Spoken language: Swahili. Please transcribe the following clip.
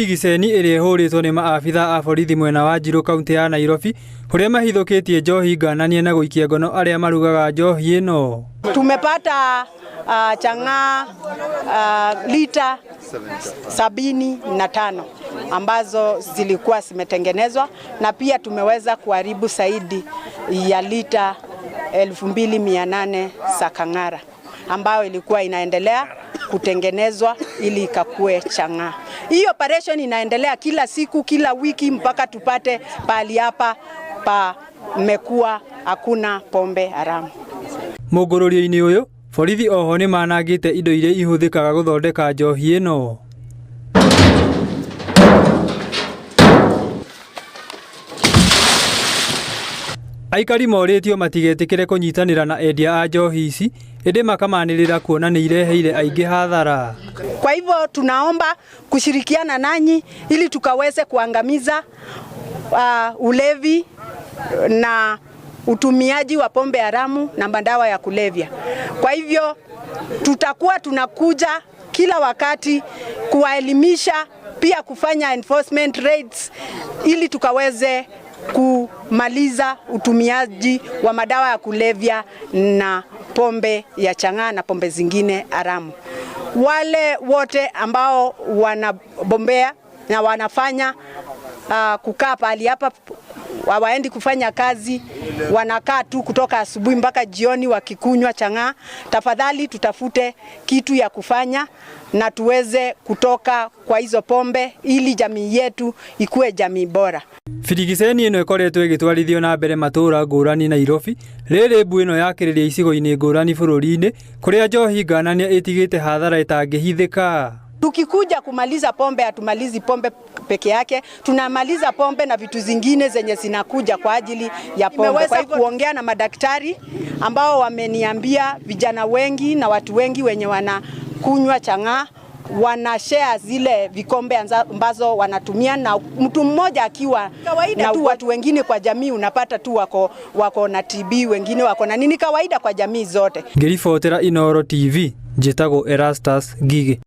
Ndigiceni ĩrĩa ĩhũrĩtwo nĩ maabitha a borithi mwena wa Njirũ kaunti ya Nairobi kũrĩa mahithũkĩtie njohi ngananie na gũikia ngono arĩa marugaga njohi ĩno. Tumepata chang'aa lita 75 ambazo zilikuwa zimetengenezwa, na pia tumeweza kuharibu zaidi ya lita 2800 za kang'ara ambayo ilikuwa inaendelea kutengenezwa ili ikakue chang'aa. Hii operation inaendelea kila siku, kila wiki mpaka tupate pali hapa pa mekuwa hakuna pombe haramu. Mũgũrũrio-inĩ ũyũ, borithi oho nĩ manangĩte indo iria ihũthĩkaga gũthondeka njohi ĩno. Aikari morĩtio matigetĩkĩre kũnyitanĩra na endia a njohi ici, ĩndĩ makamanĩrĩra kuona nĩ ireheire aingĩ hathara. Kwa hivyo tunaomba kushirikiana nanyi ili tukaweze kuangamiza ulevi na utumiaji wa pombe haramu na madawa ya kulevya. Kwa hivyo tutakuwa tunakuja kila wakati kuwaelimisha, pia kufanya enforcement raids ili tukaweze kumaliza utumiaji wa madawa ya kulevya na pombe ya chang'aa na pombe zingine haramu. Wale wote ambao wanabombea na wanafanya kukaa pahali hapa, waendi kufanya kazi, wanakaa tu kutoka asubuhi mpaka jioni wakikunywa chang'aa, tafadhali tutafute kitu ya kufanya na tuweze kutoka kwa hizo pombe ili jamii yetu ikue jamii bora. Ndigiceni ĩno ĩkoretwo ĩgĩtwarithio na mbere matũũra ngũrani Nairobi, rĩrĩ mbu ĩno yakĩrĩria icigo-inĩ ngũrani bũrũri-inĩ kũrĩa njohi ngananie ĩtigĩte hathara ĩtangĩhithĩka. Tukikuja kumaliza pombe, hatumalizi pombe peke yake, tunamaliza pombe na vitu zingine zenye zinakuja kwa ajili ya pombe. Nimeweza kuongea na madaktari ambao wameniambia vijana wengi na watu wengi wenye wanakunywa chang'aa wanashare zile vikombe ambazo wanatumia, na mtu mmoja akiwa na watu wengine kwa jamii unapata tu wako na TB, wengine wako na nini, kawaida kwa jamii zote. Ngĩribotera Inooro TV, njĩtagwo Erastus Ngigĩ.